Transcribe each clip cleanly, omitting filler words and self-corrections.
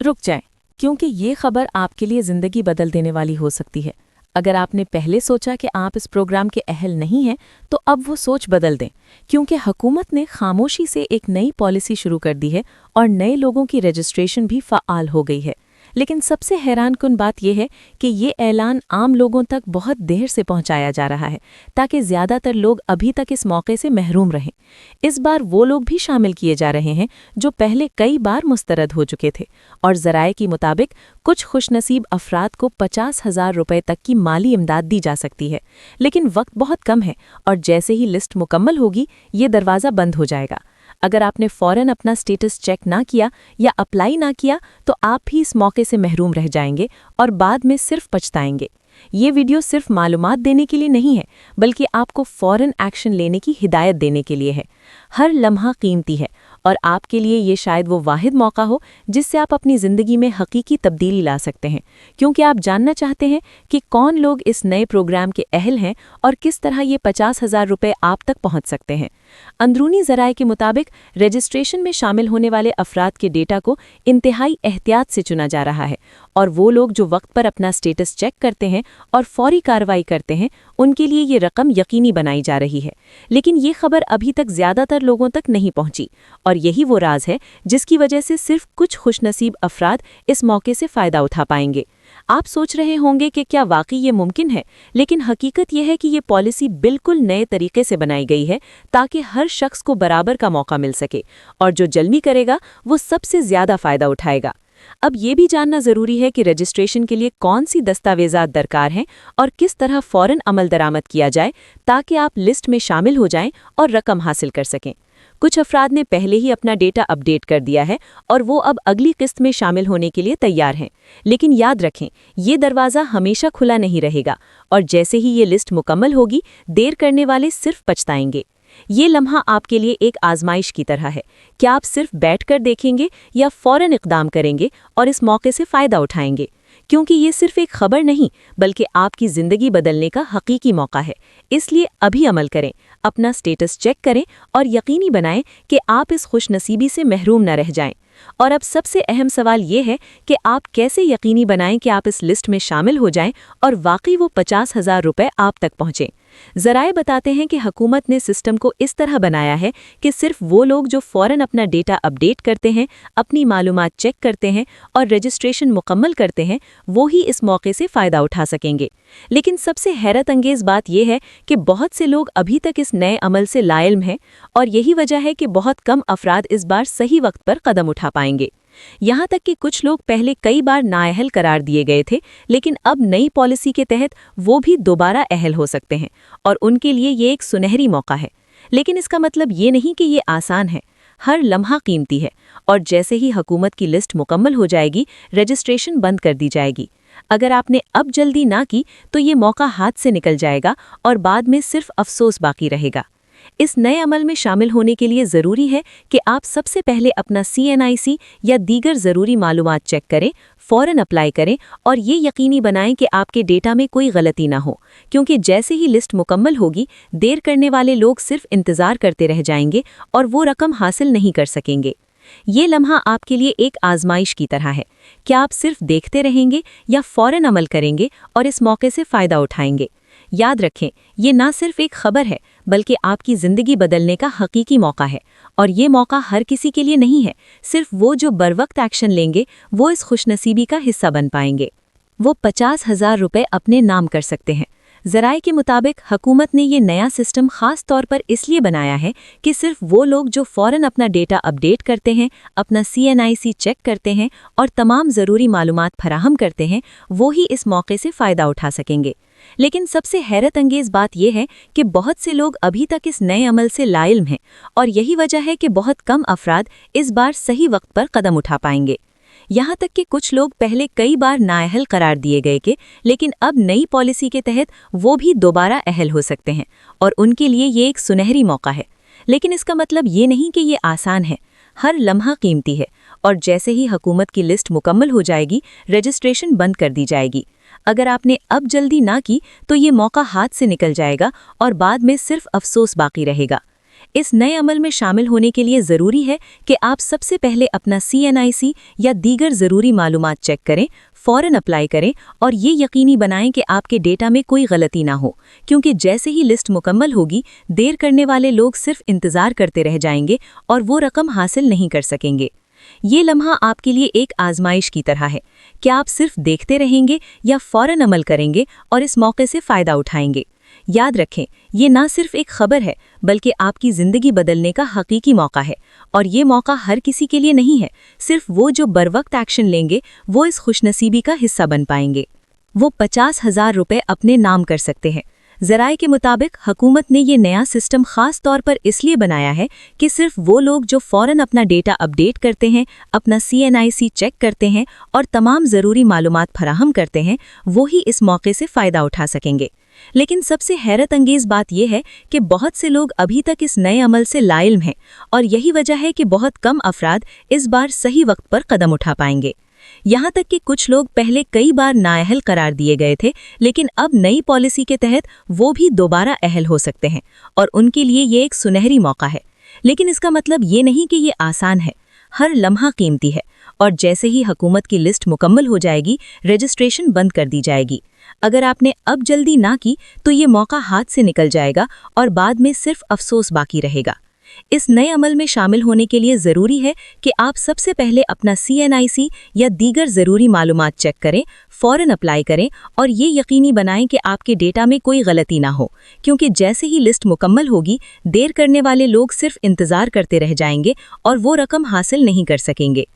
रुक जाएं, क्योंकि ये खबर आपके लिए ज़िंदगी बदल देने वाली हो सकती है। अगर आपने पहले सोचा कि आप इस प्रोग्राम के अहल नहीं हैं, तो अब वो सोच बदल दें, क्योंकि हुकूमत ने खामोशी से एक नई पॉलिसी शुरू कर दी है और नए लोगों की रजिस्ट्रेशन भी फ़आल हो गई है। लेकिन सबसे हैरानकुन बात यह है कि ये ऐलान आम लोगों तक बहुत देर से पहुंचाया जा रहा है, ताकि ज़्यादातर लोग अभी तक इस मौके से महरूम रहें। इस बार वो लोग भी शामिल किए जा रहे हैं जो पहले कई बार मुस्तरद हो चुके थे, और ज़राए के मुताबिक कुछ खुशनसीब अफराद को 50,000 रुपये तक की माली इमदाद दी जा सकती है। लेकिन वक्त बहुत कम है और जैसे ही लिस्ट मुकम्मल होगी, ये दरवाज़ा बंद हो जाएगा। अगर आपने फ़ौरन अपना स्टेटस चेक ना किया या अप्लाई ना किया, तो आप भी इस मौके से महरूम रह जाएंगे और बाद में सिर्फ पछताएंगे। ये वीडियो सिर्फ मालूमात देने के लिए नहीं है, बल्कि आपको फ़ौरन एक्शन लेने की हिदायत देने के लिए है। हर लम्हा कीमती है और आपके लिए ये शायद वो वाहिद मौका हो जिससे आप अपनी ज़िंदगी में हकीकी तब्दीली ला सकते हैं, क्योंकि आप जानना चाहते हैं कि कौन लोग इस नए प्रोग्राम के अहल हैं और किस तरह ये 50,000 रुपये आप तक पहुंच सकते हैं। अंदरूनी ज़राए के मुताबिक रजिस्ट्रेशन में शामिल होने वाले अफराद के डेटा को इंतहाई एहतियात से चुना जा रहा है, और वो लोग जो वक्त पर अपना स्टेटस चेक करते हैं और फौरी कार्रवाई करते हैं, उनके लिए ये रकम यकीनी बनाई जा रही है। लेकिन ये खबर अभी तक ज़्यादातर लोगों तक नहीं पहुंची, और यही वो राज है जिसकी वजह से सिर्फ कुछ खुशनसीब अफराद इस मौके से फ़ायदा उठा पाएंगे। आप सोच रहे होंगे कि क्या वाकई ये मुमकिन है, लेकिन हकीकत यह है कि ये पॉलिसी बिल्कुल नए तरीके से बनाई गई है ताकि हर शख्स को बराबर का मौका मिल सके, और जो जल्दी करेगा वो सबसे ज़्यादा फ़ायदा उठाएगा। अब ये भी जानना ज़रूरी है कि रजिस्ट्रेशन के लिए कौन सी दस्तावेज़ात दरकार हैं और किस तरह फ़ौरन अमल दरामद किया जाए ताकि आप लिस्ट में शामिल हो जाएं और रकम हासिल कर सकें। कुछ अफराद ने पहले ही अपना डेटा अपडेट कर दिया है और वो अब अगली किस्त में शामिल होने के लिए तैयार हैं। लेकिन याद रखें, ये दरवाज़ा हमेशा खुला नहीं रहेगा, और जैसे ही ये लिस्ट मुकम्मल होगी, देर करने वाले सिर्फ पछताएंगे। ये लम्हा आपके लिए एक आजमाइश की तरह है। क्या आप सिर्फ बैठकर देखेंगे या फ़ौरन इक़दाम करेंगे और इस मौके से फ़ायदा उठाएंगे? क्योंकि ये सिर्फ एक खबर नहीं, बल्कि आपकी ज़िंदगी बदलने का हकीकी मौका है। इसलिए अभी अमल करें, अपना स्टेटस चेक करें और यकीनी बनाएं कि आप इस खुशनसीबी से महरूम न रह जाएं। और अब सबसे अहम सवाल ये है कि आप कैसे यकीनी बनाएं कि आप इस लिस्ट में शामिल हो जाएं और वाकई वो 50,000 रुपये आप तक पहुंचें। ज़राए बताते हैं कि हुकूमत ने सिस्टम को इस तरह बनाया है कि सिर्फ वो लोग जो फ़ौरन अपना डेटा अपडेट करते हैं, अपनी मालूमात चेक करते हैं और रजिस्ट्रेशन मुकम्मल करते हैं, वो ही इस मौके से फ़ायदा उठा सकेंगे। लेकिन सबसे हैरत अंगेज़ बात यह है कि बहुत से लोग अभी तक इस नए अमल से लाइल्म हैं, और यही वजह है कि बहुत कम अफराद इस बार सही वक्त पर कदम उठा पाएंगे। यहाँ तक कि कुछ लोग पहले कई बार नाअहल करार दिए गए थे, लेकिन अब नई पॉलिसी के तहत वो भी दोबारा अहल हो सकते हैं, और उनके लिए ये एक सुनहरी मौका है। लेकिन इसका मतलब ये नहीं कि ये आसान है। हर लम्हा कीमती है, और जैसे ही हुकूमत की लिस्ट मुकम्मल हो जाएगी, रजिस्ट्रेशन बंद कर दी जाएगी। अगर आपने अब जल्दी ना की, तो ये मौका हाथ से निकल जाएगा और बाद में सिर्फ अफसोस बाकी रहेगा। इस नए अमल में शामिल होने के लिए ज़रूरी है कि आप सबसे पहले अपना CNIC या दीगर ज़रूरी मालूमात चेक करें, फ़ौरन अप्लाई करें और ये यकीनी बनाएं कि आपके डेटा में कोई गलती ना हो, क्योंकि जैसे ही लिस्ट मुकम्मल होगी, देर करने वाले लोग सिर्फ इंतज़ार करते रह जाएंगे और वो रकम हासिल नहीं कर सकेंगे। ये लम्हा आपके लिए एक आजमाइश की तरह है। क्या आप सिर्फ देखते रहेंगे या फ़ौरन अमल करेंगे और इस मौके से फ़ायदा उठाएंगे? याद रखें, ये ना सिर्फ एक खबर है, बल्कि आपकी ज़िंदगी बदलने का हकीकी मौका है, और ये मौका हर किसी के लिए नहीं है। सिर्फ वो जो बरवक्त एक्शन लेंगे, वो इस खुशनसीबी का हिस्सा बन पाएंगे। वो 50,000 रुपये अपने नाम कर सकते हैं। ज़राए के मुताबिक हुकूमत ने ये नया सिस्टम ख़ास तौर पर इसलिए बनाया है कि सिर्फ वो लोग जो फ़ौरन अपना डेटा अपडेट करते हैं, अपना CNIC चेक करते हैं और तमाम ज़रूरी मालूमात फराहम करते हैं, वो ही इस मौके से फ़ायदा उठा सकेंगे। लेकिन सबसे हैरत अंगेज़ बात यह है कि बहुत से लोग अभी तक इस नए अमल से लाइल्म हैं, और यही वजह है कि बहुत कम अफराद इस बार सही वक्त पर कदम उठा पाएंगे। यहाँ तक कि कुछ लोग पहले कई बार नाअहल करार दिए गए के, लेकिन अब नई पॉलिसी के तहत वो भी दोबारा अहल हो सकते हैं, और उनके लिए ये एक सुनहरी मौका है। लेकिन इसका मतलब ये नहीं कि ये आसान है। हर लम्हा कीमती है, और जैसे ही हुकूमत की लिस्ट मुकम्मल हो जाएगी, रजिस्ट्रेशन बंद कर दी जाएगी। अगर आपने अब जल्दी ना की, तो ये मौका हाथ से निकल जाएगा और बाद में सिर्फ अफसोस बाकी रहेगा। इस नए अमल में शामिल होने के लिए ज़रूरी है कि आप सबसे पहले अपना CNIC या दीगर ज़रूरी मालूमात चेक करें, फ़ौरन अप्लाई करें और ये यकीनी बनाएं कि आपके डेटा में कोई गलती ना हो, क्योंकि जैसे ही लिस्ट मुकम्मल होगी, देर करने वाले लोग सिर्फ इंतज़ार करते रह जाएंगे और वो रकम हासिल नहीं कर सकेंगे। ये लम्हा आपके लिए एक आजमाइश की तरह है। क्या आप सिर्फ देखते रहेंगे या फ़ौरन अमल करेंगे और इस मौके से फ़ायदा उठाएंगे? याद रखें, ये ना सिर्फ एक खबर है, बल्कि आपकी ज़िंदगी बदलने का हकीकी मौका है। और ये मौका हर किसी के लिए नहीं है। सिर्फ वो जो बरवक्त एक्शन लेंगे, वो इस खुशनसीबी का हिस्सा बन पाएंगे। वो 50,000 रुपये अपने नाम कर सकते हैं। ज़राए के मुताबिक हुकूमत ने ये नया सिस्टम ख़ास तौर पर इसलिए बनाया है कि सिर्फ वो लोग जो फ़ौरन अपना डेटा अपडेट करते हैं, अपना CNIC चेक करते हैं और तमाम ज़रूरी मालूमात फराहम करते हैं, वो ही इस मौके से फ़ायदा उठा सकेंगे। लेकिन सबसे हैरत अंगेज़ बात यह है कि बहुत से लोग अभी तक इस नए अमल से लाइल्म हैं, और यही वजह है कि बहुत कम अफराद इस बार सही वक्त पर कदम उठा पाएंगे। यहाँ तक कि कुछ लोग पहले कई बार नाअहल करार दिए गए थे, लेकिन अब नई पॉलिसी के तहत वो भी दोबारा अहल हो सकते हैं, और उनके लिए ये एक सुनहरी मौका है। लेकिन इसका मतलब ये नहीं कि ये आसान है। हर लम्हा कीमती है, और जैसे ही हुकूमत की लिस्ट मुकम्मल हो जाएगी, रजिस्ट्रेशन बंद कर दी जाएगी। अगर आपने अब जल्दी ना की तो ये मौका हाथ से निकल जाएगा और बाद में सिर्फ अफसोस बाकी रहेगा। इस नए अमल में शामिल होने के लिए ज़रूरी है कि आप सबसे पहले अपना CNIC या दीगर ज़रूरी मालूमात चेक करें, फ़ौरन अप्लाई करें और ये यकीनी बनाएं कि आपके डेटा में कोई गलती ना हो, क्योंकि जैसे ही लिस्ट मुकम्मल होगी, देर करने वाले लोग सिर्फ इंतज़ार करते रह जाएंगे और वो रकम हासिल नहीं कर सकेंगे।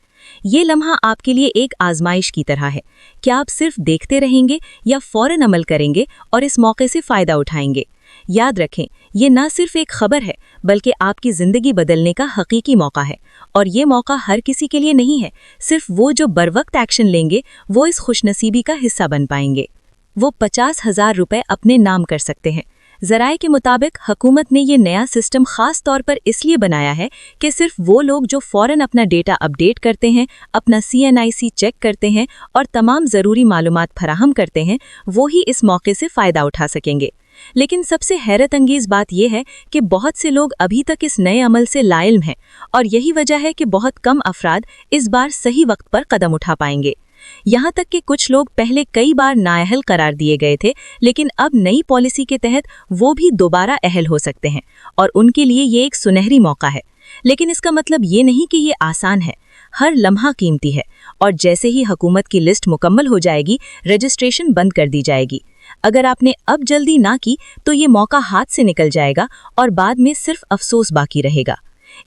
ये लम्हा आपके लिए एक आजमाइश की तरह है। क्या आप सिर्फ देखते रहेंगे या फ़ौरन अमल करेंगे और इस मौके से फ़ायदा उठाएंगे? याद रखें, ये ना सिर्फ एक खबर है, बल्कि आपकी ज़िंदगी बदलने का हकीकी मौका है। और ये मौका हर किसी के लिए नहीं है। सिर्फ वो जो बरवक्त एक्शन लेंगे, वो इस खुशनसीबी का हिस्सा बन पाएंगे। वो 50,000 रुपये अपने नाम कर सकते हैं। ज़राए के मुताबिक हुकूमत ने ये नया सिस्टम ख़ास तौर पर इसलिए बनाया है कि सिर्फ वो लोग जो फ़ौरन अपना डेटा अपडेट करते हैं, अपना CNIC चेक करते हैं और तमाम ज़रूरी मालूमात फराहम करते हैं, वो ही इस मौके से फ़ायदा उठा सकेंगे। लेकिन सबसे हैरत अंगेज़ बात यह है कि बहुत से लोग अभी तक इस नए अमल से लाइल्म हैं, और यही वजह है कि बहुत कम अफराद इस बार सही वक्त पर कदम उठा पाएंगे। यहाँ तक कि कुछ लोग पहले कई बार नाअहल करार दिए गए थे, लेकिन अब नई पॉलिसी के तहत वो भी दोबारा अहल हो सकते हैं, और उनके लिए ये एक सुनहरी मौका है। लेकिन इसका मतलब ये नहीं कि ये आसान है। हर लम्हा कीमती है, और जैसे ही हुकूमत की लिस्ट मुकम्मल हो जाएगी, रजिस्ट्रेशन बंद कर दी जाएगी। अगर आपने अब जल्दी ना की तो ये मौका हाथ से निकल जाएगा और बाद में सिर्फ अफसोस बाकी रहेगा।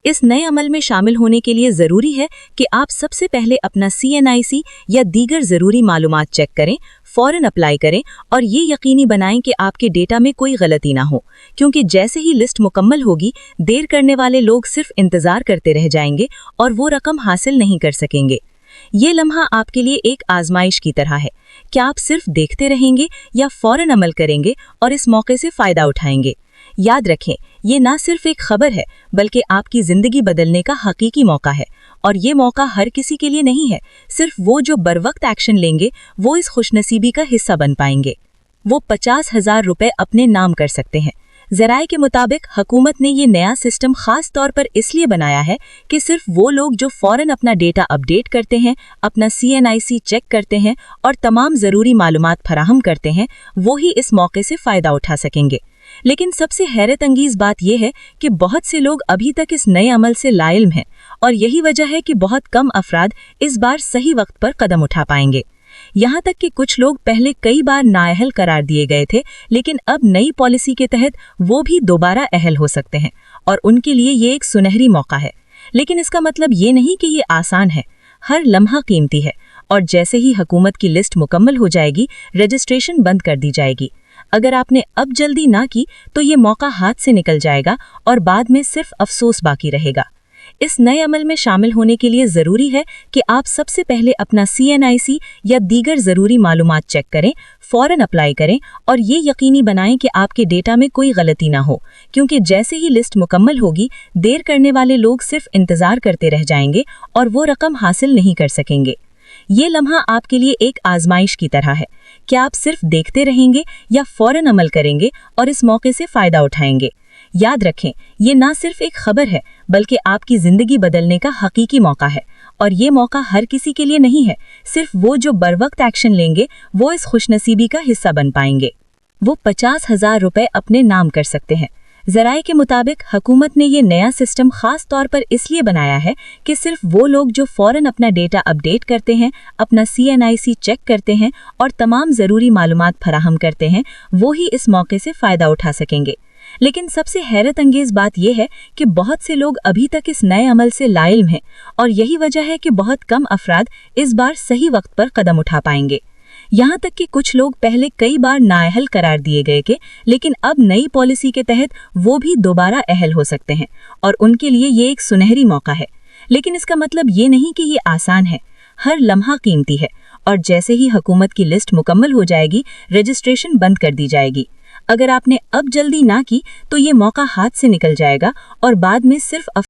इस नए अमल में शामिल होने के लिए ज़रूरी है कि आप सबसे पहले अपना CNIC या दीगर ज़रूरी मालूमात चेक करें, फ़ौरन अप्लाई करें और ये यकीनी बनाएं कि आपके डेटा में कोई गलती ना हो, क्योंकि जैसे ही लिस्ट मुकम्मल होगी, देर करने वाले लोग सिर्फ इंतज़ार करते रह जाएंगे और वो रकम हासिल नहीं कर सकेंगे। ये लम्हा आपके लिए एक आजमाइश की तरह है। क्या आप सिर्फ देखते रहेंगे या फ़ौरन अमल करेंगे और इस मौके से फ़ायदा उठाएंगे? याद रखें, ये ना सिर्फ एक खबर है, बल्कि आपकी ज़िंदगी बदलने का हकीकी मौका है, और ये मौका हर किसी के लिए नहीं है। सिर्फ वो जो बरवक्त एक्शन लेंगे, वो इस खुशनसीबी का हिस्सा बन पाएंगे। वो 50,000 रुपये अपने नाम कर सकते हैं। ज़राए के मुताबिक हुकूमत ने ये नया सिस्टम ख़ास तौर पर इसलिए बनाया है कि सिर्फ वो लोग जो फ़ौरन अपना डेटा अपडेट करते हैं, अपना CNIC चेक करते हैं और तमाम ज़रूरी मालूमात फराहम करते हैं, वो ही इस मौके से फ़ायदा उठा सकेंगे। लेकिन सबसे हैरत अंगेज़ बात यह है कि बहुत से लोग अभी तक इस नए अमल से लाइल्म हैं, और यही वजह है कि बहुत कम अफराद इस बार सही वक्त पर कदम उठा पाएंगे। यहाँ तक कि कुछ लोग पहले कई बार नाअहल करार दिए गए थे, लेकिन अब नई पॉलिसी के तहत वो भी दोबारा अहल हो सकते हैं, और उनके लिए ये एक सुनहरी मौका है। लेकिन इसका मतलब ये नहीं कि ये आसान है। हर लम्हा कीमती है, और जैसे ही हुकूमत की लिस्ट मुकम्मल हो जाएगी, रजिस्ट्रेशन बंद कर दी जाएगी। अगर आपने अब जल्दी ना की तो ये मौका हाथ से निकल जाएगा और बाद में सिर्फ अफसोस बाकी रहेगा। इस नए अमल में शामिल होने के लिए ज़रूरी है कि आप सबसे पहले अपना CNIC या दीगर ज़रूरी मालूमात चेक करें, फ़ौरन अप्लाई करें और ये यकीनी बनाएं कि आपके डेटा में कोई गलती ना हो, क्योंकि जैसे ही लिस्ट मुकम्मल होगी, देर करने वाले लोग सिर्फ इंतज़ार करते रह जाएंगे और वो रकम हासिल नहीं कर सकेंगे। ये लम्हा आपके लिए एक आजमाइश की तरह है। क्या आप सिर्फ देखते रहेंगे या फ़ौरन अमल करेंगे और इस मौके से फ़ायदा उठाएंगे? याद रखें, ये ना सिर्फ एक खबर है बल्कि आपकी जिंदगी बदलने का हकीकी मौका है। और ये मौका हर किसी के लिए नहीं है, सिर्फ वो जो बरवक्त एक्शन लेंगे वो इस खुशनसीबी का हिस्सा बन पाएंगे। वो 50,000 रुपए अपने नाम कर सकते हैं। ज़राए के मुताबिक हुकूमत ने ये नया सिस्टम खास तौर पर इसलिए बनाया है कि सिर्फ वो लोग जो फौरन अपना डेटा अपडेट करते हैं, अपना CNIC चेक करते हैं और तमाम ज़रूरी मालूमात फराहम करते हैं, वो ही इस मौके से फ़ायदा उठा सकेंगे। लेकिन सबसे हैरत अंगेज बात यह है कि बहुत से लोग अभी तक इस नए अमल से लाइल्म हैं, और यही वजह है कि बहुत कम अफराद इस बार सही वक्त पर कदम उठा पाएंगे। यहाँ तक कि कुछ लोग पहले कई बार नाअहल करार दिए गए के, लेकिन अब नई पॉलिसी के तहत वो भी दोबारा अहल हो सकते हैं, और उनके लिए ये एक सुनहरी मौका है। लेकिन इसका मतलब ये नहीं कि ये आसान है। हर लम्हा कीमती है, और जैसे ही हुकूमत की लिस्ट मुकम्मल हो जाएगी, रजिस्ट्रेशन बंद कर दी जाएगी। अगर आपने अब जल्दी ना की तो ये मौका हाथ से निकल जाएगा और बाद में सिर्फ